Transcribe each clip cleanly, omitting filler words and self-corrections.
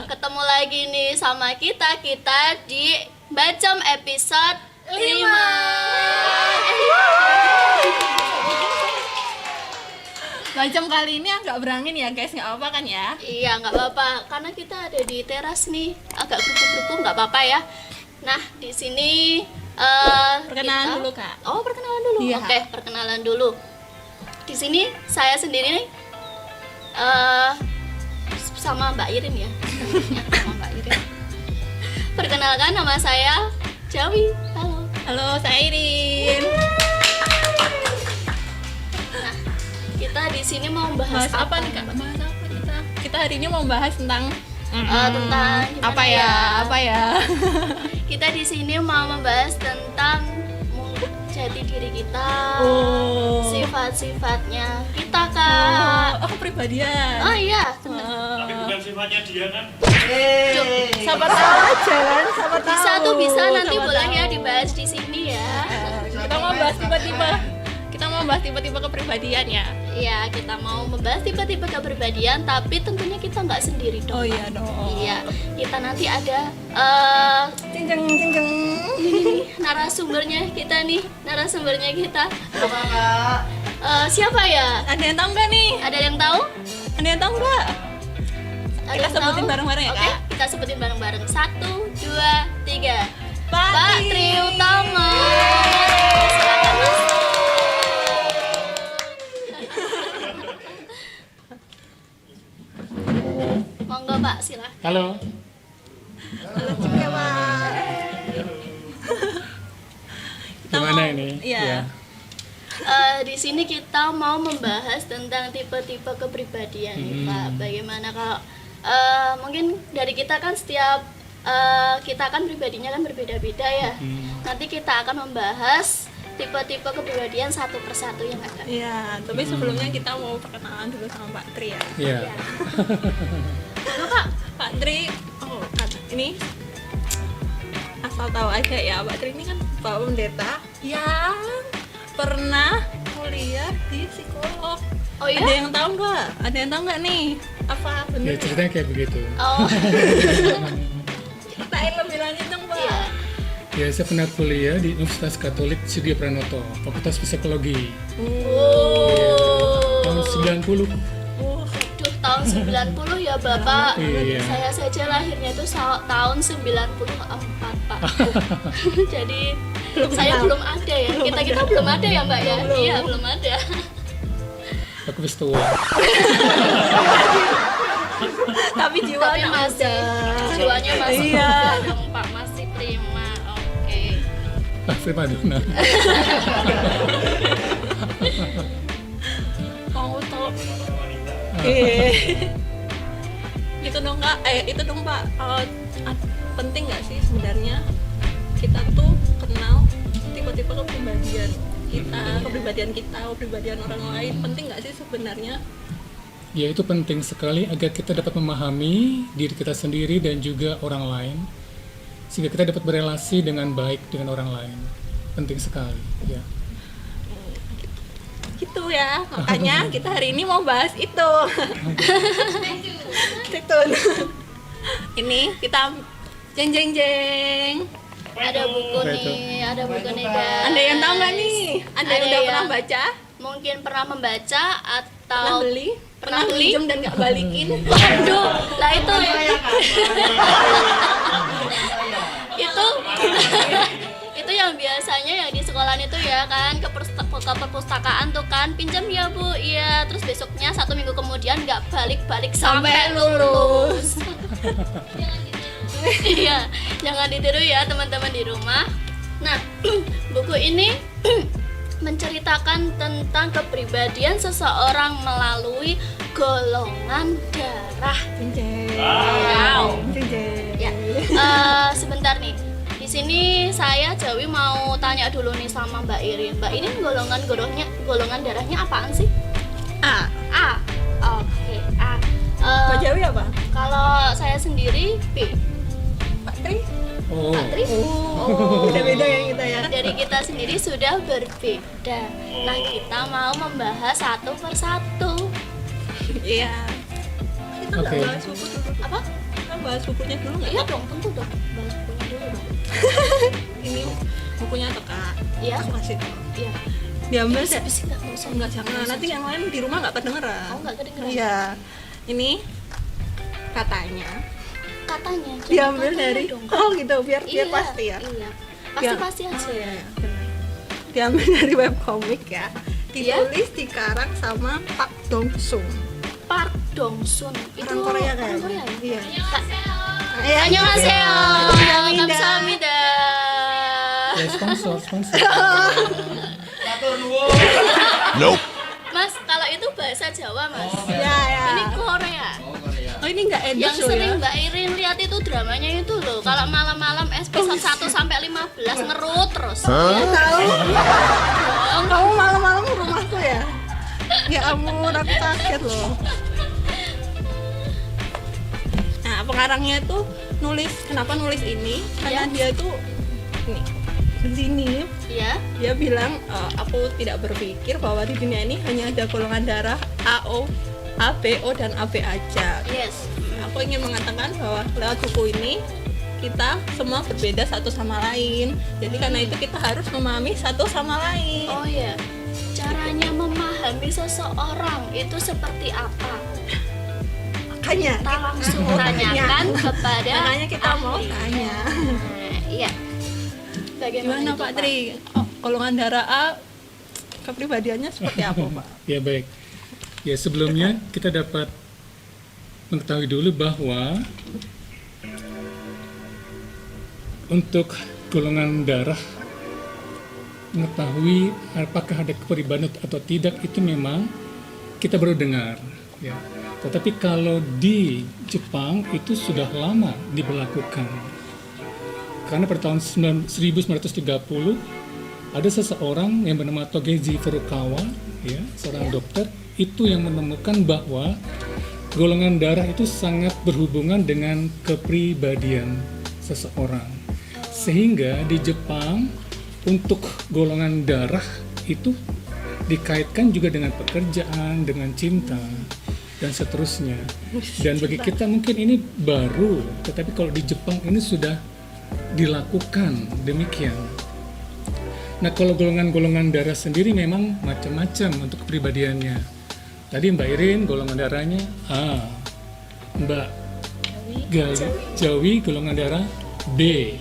Ketemu lagi nih sama kita di Bacem episode 5. Bacem kali ini agak berangin ya guys, nggak apa-apa kan ya? Iya, nggak apa-apa karena kita ada di teras nih, agak gerubuk-gerubuk nggak apa-apa ya. Nah, di sini Perkenalan dulu Kak. Oh, perkenalan dulu. Iya. Oke, perkenalan dulu. Di sini saya sendiri nih sama Mbak Irin ya. Sama Mbak Irin. Perkenalkan, nama saya Jawi. Halo. Halo, saya Irin. Nah, kita di sini mau Bahas apa nih Kak? Bahas apa kita? Kita hari ini mau bahas tentang tentang apa ya? Apa ya? Kita di sini mau membahas tentang jati diri kita, sifat-sifatnya kita Kak. Oh, kepribadian. Oh iya. Tapi bukan sifatnya dia kan? Siapa tahu aja kan? Siapa tahu. Bisa tuh bisa nanti Siapa boleh tahu. ya dibahas di sini ya. Kita mau bahas tipe-tipe kepribadian ya. Iya, kita mau membahas tipe-tipe kepribadian, tapi tentunya kita nggak sendiri dong. Oh iya dong. Iya, kita nanti ada Cinceng. narasumbernya kita. Siapa ya? Ada yang tahu nggak nih? Ada yang tahu? Ada yang tahu nggak? Ada Kita yang sebutin tahu? bareng-bareng ya, Oke, Kak? kita sebutin bareng-bareng. 1, 2, 3. Pak Pak Tri Utama. Silakan Mas. Monggo Pak, silakan. Halo. Gimana ini? Iya. Di sini kita mau membahas tentang tipe-tipe kepribadian nih Pak. Bagaimana kalau mungkin dari kita kan setiap kita kan pribadinya kan berbeda-beda ya. Nanti kita akan membahas tipe-tipe kepribadian satu persatu ya nggak Kak? Iya, tapi sebelumnya kita mau perkenalan dulu sama Pak Tri ya. Iya. Halo Pak. Pak Tri, ini asal tahu aja ya, Pak Tri ini kan Pak Pendeta yang pernah kuliah di psikolog. Oh iya? Ada yang tahu nggak? Ada yang tahu nggak nih? Apa Ya bener? ceritanya kayak begitu. Oh. Ceritain lebih lanjut dong Pak. Iya. Ya saya pernah kuliah di Universitas Katolik Sugi Pranoto, Fakultas Psikologi. Oh. Tahun 90. Duh, tahun 90 ya Bapak. Iya. Saya saja lahirnya itu tahun 94 Pak. Jadi saya belum ada ya. Kita belum ada ya Mbak ya. Iya, belum ada. Aku wis tua. Tapi jiwa Tapi anak masih muda. jiwanya masih Iya. muda dong Pak, masih prima. Oke. Prima dona. Mau tahu? Gitu dong Kak. Itu dong Pak. Penting nggak sih sebenarnya kita tuh kenal tipe-tipe kepribadian kita, kepribadian orang lain. Penting nggak sih sebenarnya? Ya itu penting sekali agar kita dapat memahami diri kita sendiri dan juga orang lain, sehingga kita dapat berelasi dengan baik dengan orang lain. Penting sekali ya. Gitu ya, makanya kita hari ini mau bahas itu. Stay tune. Ini kita jeng. Ada buku Apa itu? nih, ada buku nih guys. Ada yang tahu nggak nih? Ada yang udah pernah baca? Mungkin pernah membaca Pernah atau beli? Pernah beli? Pinjam dan nggak balikin? Waduh, lah itu itu yang biasanya yang di sekolahan itu ya kan ke perpustakaan tuh kan pinjam ya Bu, iya, terus besoknya 1 minggu kemudian nggak balik sampai lulus. Iya, jangan ditiru ya teman-teman di rumah. Nah, buku ini menceritakan tentang kepribadian seseorang melalui golongan darah. Wow. Ya, sebentar nih. Di sini saya Jawi mau tanya dulu nih sama Mbak Irin. Mbak Irin golongan darahnya apaan sih? A. A. Oke, A. Mbak Jawi apa? Kalau saya sendiri B. Pak Tri? Oh, Tri? Beda-beda ya kita ya. Dari kita sendiri sudah berbeda. Nah, kita mau membahas satu persatu. Iya. Kita nggak Oke. bahas buku dulu. Apa? bahas bukunya dulu nggak? Iya dong, tentu dong. Bahas bukunya dulu dong. Ini bukunya tuh Kak. Iya. Aku kasih tau. Iya. Diambil Bisa bisik nggak? Nggak usah. Enggak, jangan. Nanti yang lain di rumah nggak kedengeran. Oh, nggak kedengeran. Iya. Ini katanya Katanya. jangan diambil katanya dari dong. oh gitu biar Iya, pasti ya. Iya. Biar- Pasti aja. Oh, iya, benar. Diambil dari webcomic ya. Ditulis dikarang sama Pak Dong Sung. Park Dong Sun itu Orang Korea kan? orang Korea ya? Iya. Iya. Annyeonghaseyo. Kamsahamnida. Kamsahamnida. Ya, sponsor. Nope. Mas, kalau itu bahasa Jawa, Mas. Ya, ya. Ini Korea. Oh, ini enggak Yang endorse loh sering ya. Mbak Irin lihat itu dramanya itu loh. Kalau malam-malam episode 1 sampai 15 ngerut terus. Ya, Tahu. dong. Kamu malam-malam ke rumahku ya? Ya ampun, aku kaget loh. Nah, pengarangnya tuh kenapa nulis ini? Karena Ya. dia tuh nih, di sini Ya. dia bilang aku tidak berpikir bahwa di dunia ini hanya ada golongan darah AO, ABO dan AB aja. Yes. Aku ingin mengatakan bahwa lewat buku ini kita semua berbeda satu sama lain. Jadi karena itu kita harus memahami satu sama lain. Oh ya. Caranya memahami seseorang itu seperti apa? Makanya Kita langsung tanyakan kepada makanya kita mau ahli. tanya. Nah, iya. Gimana itu, Pak Tri? Oh, golongan darah A kepribadiannya seperti apa Pak? Ya baik. Ya sebelumnya kita dapat mengetahui dulu bahwa untuk golongan darah mengetahui apakah ada kepribadian atau tidak itu memang kita baru dengar ya. Tetapi kalau di Jepang itu sudah lama diberlakukan. Karena pada tahun 1930 ada seseorang yang bernama Togeji Furukawa ya, seorang dokter itu yang menemukan bahwa golongan darah itu sangat berhubungan dengan kepribadian seseorang. Sehingga di Jepang untuk golongan darah itu dikaitkan juga dengan pekerjaan, dengan cinta, dan seterusnya. Dan bagi kita mungkin ini baru, tetapi kalau di Jepang ini sudah dilakukan demikian. Nah, kalau golongan-golongan darah sendiri memang macam-macam untuk kepribadiannya. Tadi Mbak Irin golongan darahnya A, Mbak Jawi golongan darah B.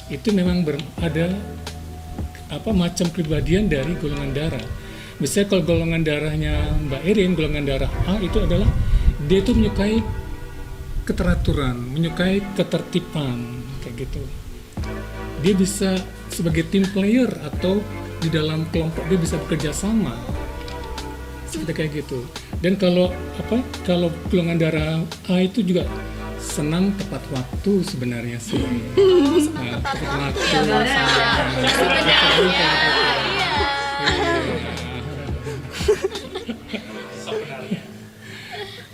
Itu memang ada macam kepribadian dari golongan darah. Misalnya kalau golongan darahnya Mbak Irin, golongan darah A itu adalah dia itu menyukai keteraturan, menyukai ketertiban kayak gitu. Dia bisa sebagai team player atau di dalam kelompok dia bisa bekerja sama. Seperti kayak gitu. Dan kalau golongan darah A itu juga senang tepat waktu sebenarnya sih. Oh, senang tepat waktu ya, Bapak. Sebenarnya. Iya.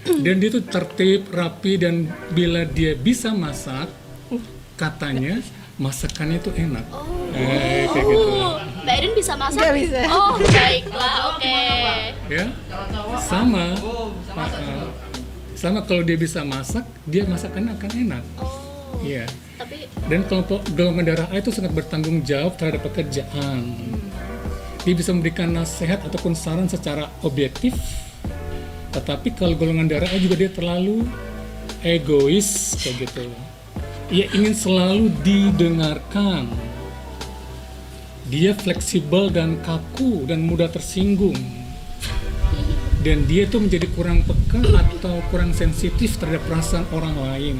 Dan dia tuh tertib, rapi, dan bila dia bisa masak, katanya masakannya itu enak. Kayak gitu. Mbak Irin bisa masak? Nggak bisa. Oh, baiklah, oke. Ya, sama. Sama kalau dia bisa masak, dia masakannya akan enak. Oh, Iya. tapi Dan kelompok golongan darah A itu sangat bertanggung jawab terhadap pekerjaan. Dia bisa memberikan nasihat ataupun saran secara objektif. Tetapi kalau golongan darah A juga dia terlalu egois kayak gitu. Ia ingin selalu didengarkan. Dia fleksibel dan kaku dan mudah tersinggung. Dan dia tuh menjadi kurang peka atau kurang sensitif terhadap perasaan orang lain.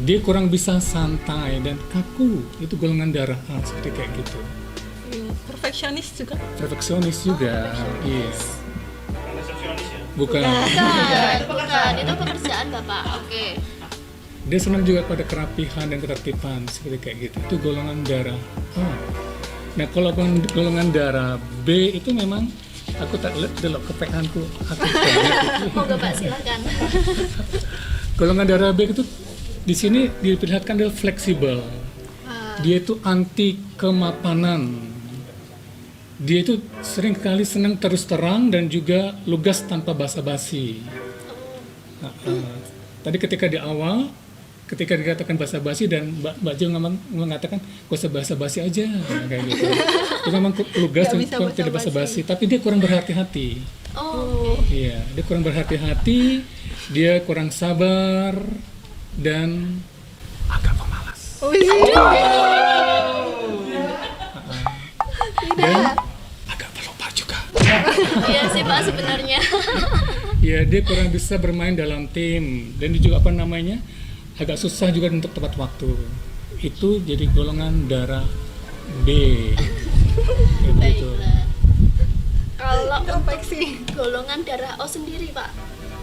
Dia kurang bisa santai dan kaku. Itu golongan darah A seperti kayak gitu. Perfeksionis juga. Perfeksionis juga. Iya. Bukan. bukan, itu pekerjaan Bapak. Oke. Dia senang juga pada kerapihan dan ketertiban seperti kayak gitu. Itu golongan darah A. Nah, kalau golongan darah B itu memang aku tak lihat delok kepeanku. Aku banget. Moga Pak silakan. Golongan darah B itu di sini diperlihatkan adalah fleksibel. Dia itu anti kemapanan. Dia itu seringkali senang terus terang dan juga lugas tanpa basa-basi. Tadi ketika di awal, ketika dikatakan basa-basi dan Mbak Jo mengatakan gak usah basa-basi aja, kayak gitu. Itu memang lugas Nggak bisa dan tidak basa-basi, tapi dia kurang berhati-hati. Oh, Iya, dia kurang berhati-hati, dia kurang sabar dan agak pemalas. Dan agak pelupa juga. iya sih Pak sebenarnya. Ya, dia kurang bisa bermain dalam tim dan dia juga agak susah juga untuk tepat waktu. Itu jadi golongan darah B. Kayak begitu. Baiklah. Kalau Kompleks sih. golongan darah O sendiri Pak,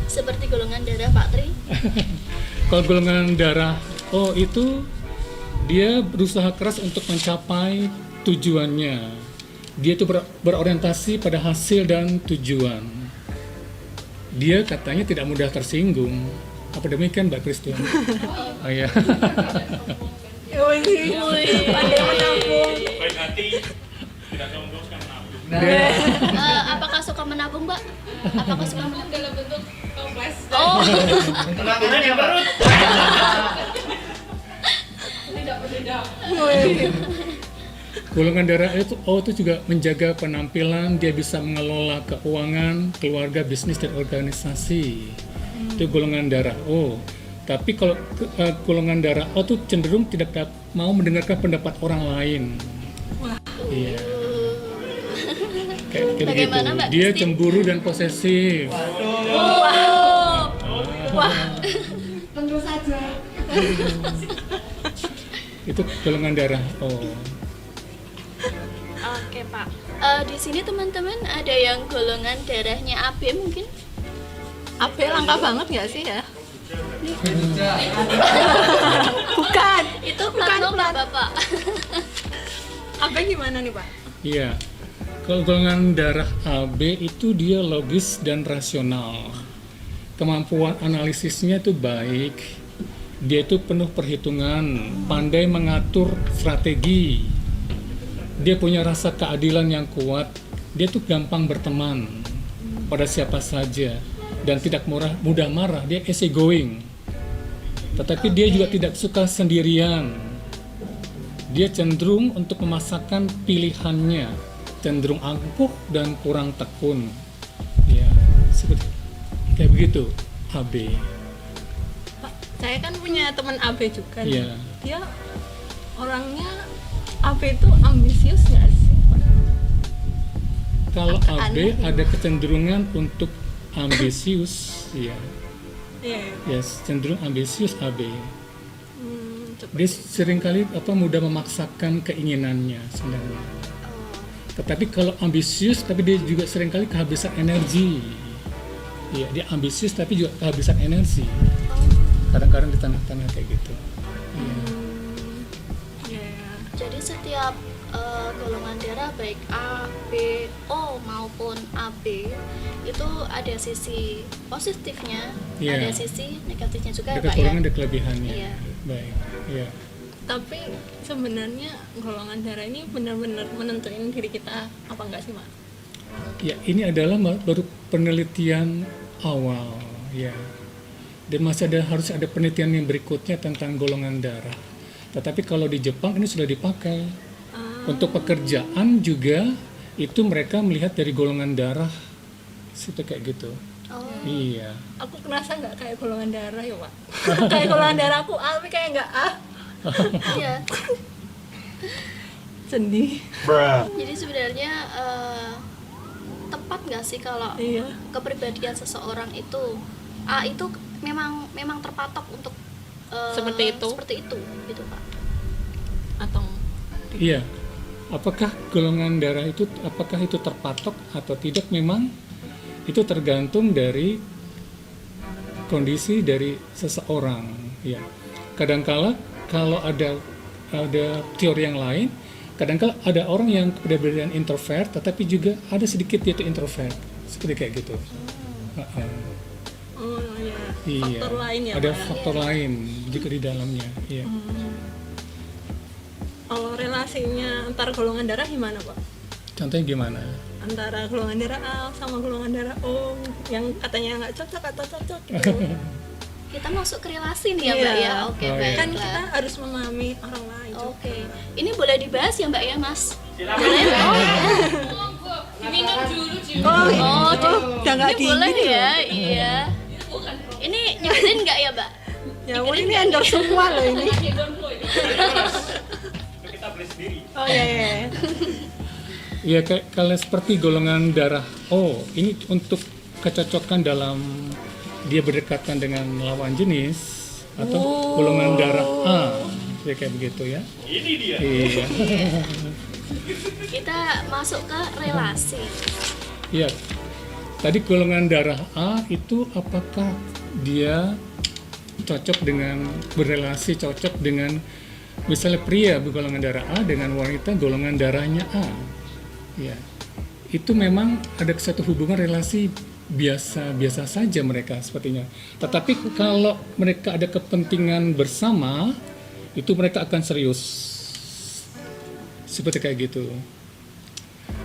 seperti golongan darah Pak Tri. Kalau golongan darah O itu dia berusaha keras untuk mencapai tujuannya. Dia itu berorientasi pada hasil dan tujuan. Dia katanya tidak mudah tersinggung. Apa demikian Mbak Christian? Oh iya. Pandai menabung. Apakah suka menabung Mbak? Apakah suka menabung? Dalam bentuk kompleks. Oh, Golongan darah itu O itu juga menjaga penampilan, dia bisa mengelola keuangan, keluarga, bisnis dan organisasi. Itu golongan darah O. Tapi kalau golongan darah O itu cenderung tidak mau mendengarkan pendapat orang lain. Iya. Kayak gitu. Bagaimana, Mbak Dia Kristi? cemburu dan posesif. Tentu saja. Itu golongan darah O. oke Pak. Di sini teman-teman ada yang golongan darahnya AB mungkin? AB langka banget nggak sih ya? Bukan. Itu plat nomor Bapak. AB gimana nih Pak? Iya. Kalau golongan darah AB itu dia logis dan rasional. Kemampuan analisisnya itu baik. Dia itu penuh perhitungan, pandai mengatur strategi. Dia punya rasa keadilan yang kuat. Dia tuh gampang berteman pada siapa saja dan tidak mudah marah. Dia easy going. Tetapi dia juga tidak suka sendirian. Dia cenderung untuk memasakkan pilihannya, cenderung angkuh dan kurang tekun. Ya, seperti kayak begitu AB. Pak, saya kan punya teman AB juga nih. Iya. Dia orangnya AB itu ambisius nggak sih Pak? Kalau AB Aneh. ada kecenderungan untuk ambisius, ya. Iya. Yes, cenderung ambisius AB. Coba. Dia seringkali mudah memaksakan keinginannya sebenarnya. Tetapi kalau ambisius, tapi dia juga seringkali kehabisan energi. Iya, dia ambisius tapi juga kehabisan energi. Kadang-kadang di tengah-tengah kayak gitu. Iya. Iya. Jadi setiap golongan darah baik A, B, O maupun AB itu ada sisi positifnya, Iya. ada sisi negatifnya juga Ada ya Pak ya. kekurangan, ada kelebihannya. Iya. Baik. Iya. Tapi sebenarnya golongan darah ini benar-benar menentuin diri kita apa enggak sih Mak? Ya, ini adalah baru penelitian awal, ya. Dan masih harus ada penelitian yang berikutnya tentang golongan darah. Tetapi kalau di Jepang ini sudah dipakai. Untuk pekerjaan juga itu mereka melihat dari golongan darah, seperti kayak gitu. Oh, Iya. Aku kerasa nggak kayak golongan darah ya Pak? Kayak golongan darah aku A tapi kayak nggak A. iya. Sedih. Jadi sebenarnya tepat nggak sih kalau Iya. kepribadian seseorang itu A itu memang terpatok untuk Seperti itu? Seperti itu, gitu Pak. Atau Iya. Apakah golongan darah itu terpatok atau tidak, memang itu tergantung dari kondisi dari seseorang, ya. Kadangkala kalau ada teori yang lain, kadangkala ada orang yang kepribadian introvert tetapi juga ada sedikit dia itu introvert, seperti kayak gitu. oh ya, Iya. faktor lain ya Ada Pak ya? faktor lain juga di dalamnya, iya. Kalau relasinya antar golongan darah gimana Pak? Contohnya gimana? Antara golongan darah A sama golongan darah O yang katanya nggak cocok atau cocok gitu. kita masuk ke relasi nih ya Mbak Iya. ya. Oke, Oh, iya. Kan baiklah. kita harus memahami orang lain. Oke, ini boleh dibahas ya Mbak ya Mas? Boleh? Oh, ya. Udah nggak Ini boleh dingin ya, iya. Ini nyebutin nggak ya Mbak? Ya ampun, ini endorse semua loh ini. Oh iya, iya. Ya kalau seperti golongan darah O, ini untuk kecocokan dalam dia berdekatan dengan lawan jenis atau golongan darah A, ya kayak begitu ya. Ini dia. Iya. Kita masuk ke relasi. Iya. Tadi golongan darah A itu apakah dia cocok dengan berrelasi cocok dengan misalnya pria bergolongan darah A dengan wanita golongan darahnya A. Ya. Itu memang ada satu hubungan relasi biasa saja mereka sepertinya. Tetapi kalau mereka ada kepentingan bersama, itu mereka akan serius. Seperti kayak gitu.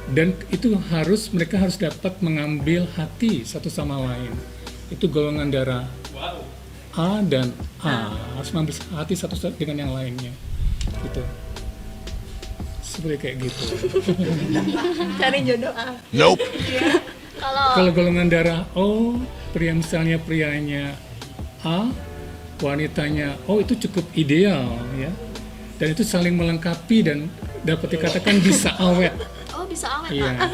Dan itu mereka harus dapat mengambil hati satu sama lain. Itu golongan darah A dan A harus mengambil hati satu dengan yang lainnya. Gitu. Seperti kayak gitu. Cari jodoh A. Nope. Kalau golongan darah O, misalnya prianya A, wanitanya O, itu cukup ideal ya. Dan itu saling melengkapi dan dapat dikatakan bisa awet. Oh, bisa awet Iya. Pak.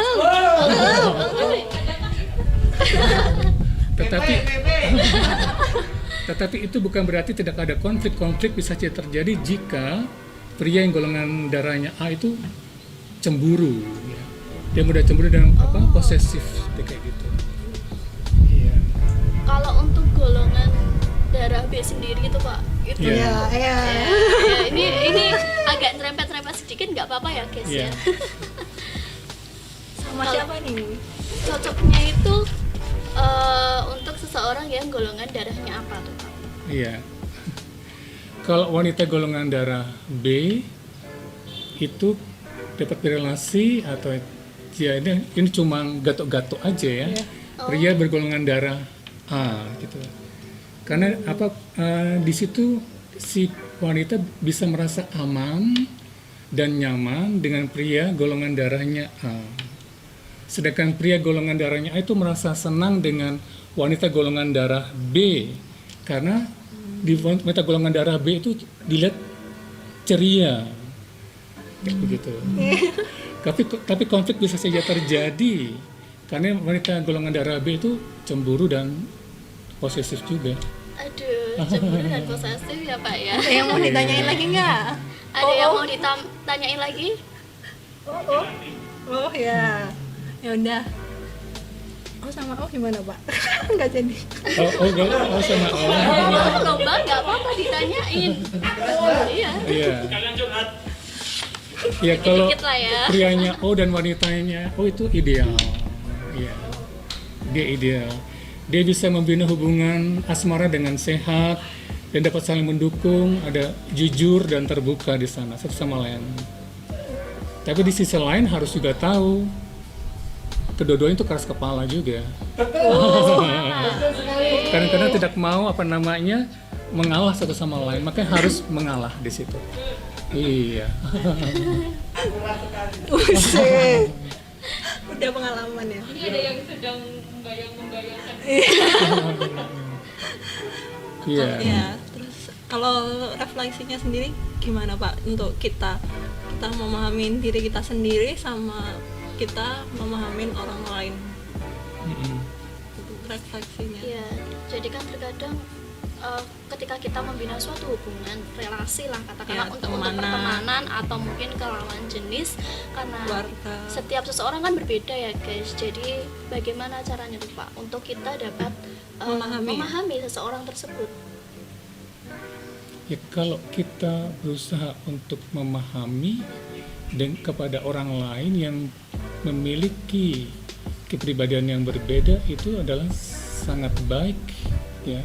Tetapi itu bukan berarti tidak ada konflik. Konflik bisa saja terjadi jika pria yang golongan darahnya A itu cemburu. Ya. Dia mudah cemburu dan posesif kayak gitu. Iya. Kalau untuk golongan darah B sendiri itu Pak, itu Iya. Iya. ya, ini agak nyerempet-nyerempet sedikit nggak apa-apa ya guys Iya. ya. Sama siapa nih? Cocoknya itu untuk seseorang yang golongan darahnya apa tuh Pak? Iya. Kalau wanita golongan darah B itu dapat berelasi atau ya ini cuma gatuk-gatuk aja ya. Pria bergolongan darah A gitu. Karena di situ si wanita bisa merasa aman dan nyaman dengan pria golongan darahnya A. Sedangkan pria golongan darahnya A itu merasa senang dengan wanita golongan darah B karena di wanita golongan darah B itu dilihat ceria kayak begitu. Tapi konflik bisa saja terjadi karena wanita golongan darah B itu cemburu dan posesif juga. Aduh, cemburu dan posesif ya Pak ya. Ada yang mau ditanyain lagi nggak? Ada yang mau ditanyain lagi? Oh ya. Ya udah. Oh sama Oh gimana Pak? Nggak jadi. Oh sama Allah. Lomba nggak apa-apa ditanyain. Iya. Iya. Ya kalau Dikit lah ya. prianya O dan wanitanya O itu ideal. Iya. Dia ideal. Dia bisa membina hubungan asmara dengan sehat dan dapat saling mendukung, ada jujur dan terbuka di sana satu sama lain. Tapi di sisi lain harus juga tahu kedua-duanya itu keras kepala juga. Kadang-kadang tidak mau mengalah satu sama lain, makanya harus mengalah di situ. Iya. Buset. Udah pengalaman ya. Iya. Ya, terus kalau refleksinya sendiri gimana Pak untuk kita memahami diri kita sendiri sama kita memahami orang lain? Mm-mm. Itu refleksinya. Iya, jadi kan terkadang ketika kita membina suatu hubungan relasi lah katakanlah Ya, untuk pertemanan. pertemanan atau mungkin ke lawan jenis karena Keluarga. setiap seseorang kan berbeda ya guys. Jadi bagaimana caranya tuh Pak untuk kita dapat memahami seseorang tersebut? Ya kalau kita berusaha untuk memahami dan kepada orang lain yang memiliki kepribadian yang berbeda itu adalah sangat baik ya.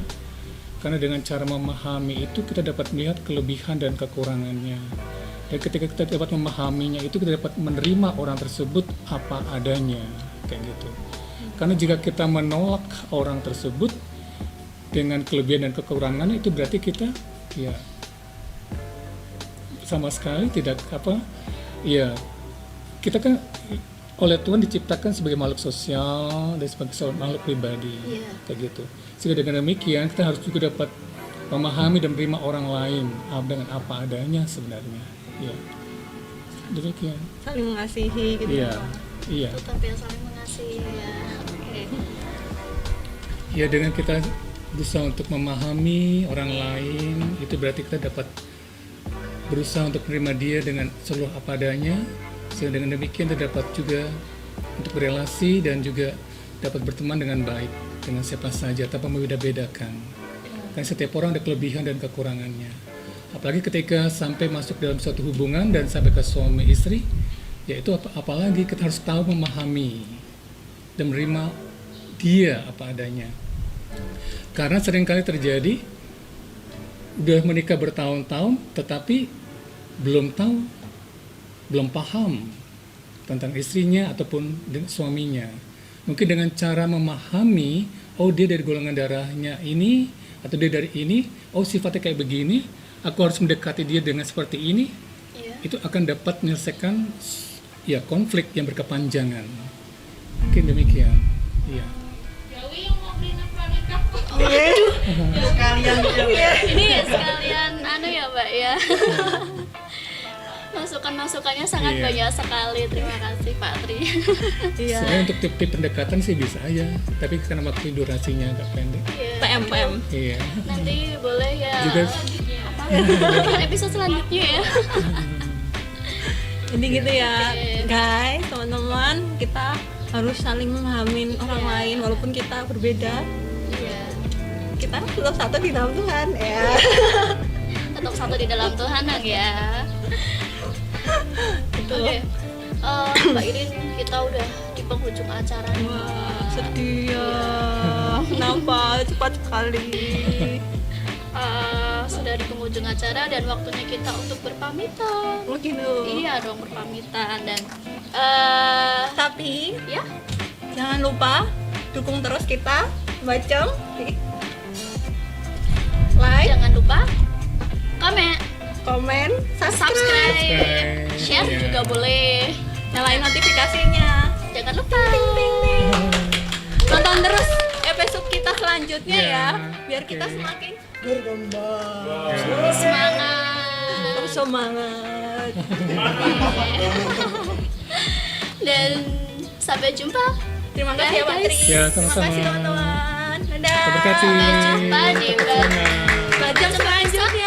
Karena dengan cara memahami itu kita dapat melihat kelebihan dan kekurangannya. Dan ketika kita dapat memahaminya itu kita dapat menerima orang tersebut apa adanya kayak gitu. Karena jika kita menolak orang tersebut dengan kelebihan dan kekurangan, itu berarti kita ya sama sekali tidak ya kita kan oleh Tuhan diciptakan sebagai makhluk sosial dan sebagai seorang makhluk pribadi, Iya. kayak gitu. Sehingga dengan demikian kita harus juga dapat memahami dan menerima orang lain dengan apa adanya sebenarnya. Ya, demikian. Saling mengasihi gitu. Iya, Pak. iya. Tetap ya saling mengasihi ya. Oke. Ya, dengan kita berusaha untuk memahami orang lain, itu berarti kita dapat berusaha untuk menerima dia dengan seluruh apa adanya. Sehingga dengan demikian kita dapat juga untuk berelasi dan juga dapat berteman dengan baik dengan siapa saja tanpa membeda-bedakan. Karena setiap orang ada kelebihan dan kekurangannya. Apalagi ketika sampai masuk dalam suatu hubungan dan sampai ke suami istri, yaitu apalagi kita harus tahu memahami dan menerima dia apa adanya. Karena seringkali terjadi udah menikah bertahun-tahun tetapi belum tahu, belum paham tentang istrinya ataupun suaminya. Mungkin dengan cara memahami, oh dia dari golongan darahnya ini, atau dia dari ini, oh sifatnya kayak begini, aku harus mendekati dia dengan seperti ini, Iya. itu akan dapat menyelesaikan ya konflik yang berkepanjangan. Mungkin demikian. Iya. Sekalian Ini sekalian ya Mbak ya. Masukan-masukannya sangat Iya. banyak sekali. Terima kasih Pak Tri. Iya. Sebenarnya untuk tip-tip pendekatan sih bisa aja, tapi karena waktu durasinya agak pendek. Iya. PM. Iya. Nanti boleh ya. Juga- Apa episode selanjutnya ya. Jadi gitu ya, Oke. guys, teman-teman, kita harus saling memahami orang Iya. lain walaupun kita berbeda. Iya. Kita tetap satu di dalam Tuhan ya. Tetap satu di dalam Tuhan ya. Oke. Mbak Irin, kita udah di penghujung acara nih. Wah, sedih ya. Kenapa cepat sekali? Sudah di penghujung acara dan waktunya kita untuk berpamitan. Oh gitu. Iya dong, berpamitan dan Tapi ya jangan lupa dukung terus kita, baca, like, jangan lupa komen, subscribe, subscribe, share Iya. juga boleh. nyalain notifikasinya. Jangan lupa. Tonton terus episode kita selanjutnya Iya, ya, biar kita oke. semakin berkembang. Semangat. Semangat. Dan sampai jumpa. Terima kasih ya, Pak Tri. Guys. Ya, Terima sama-sama. kasih teman-teman. Dadah. Terima kasih. Sampai jumpa di Sama-sama. Bajang selanjutnya.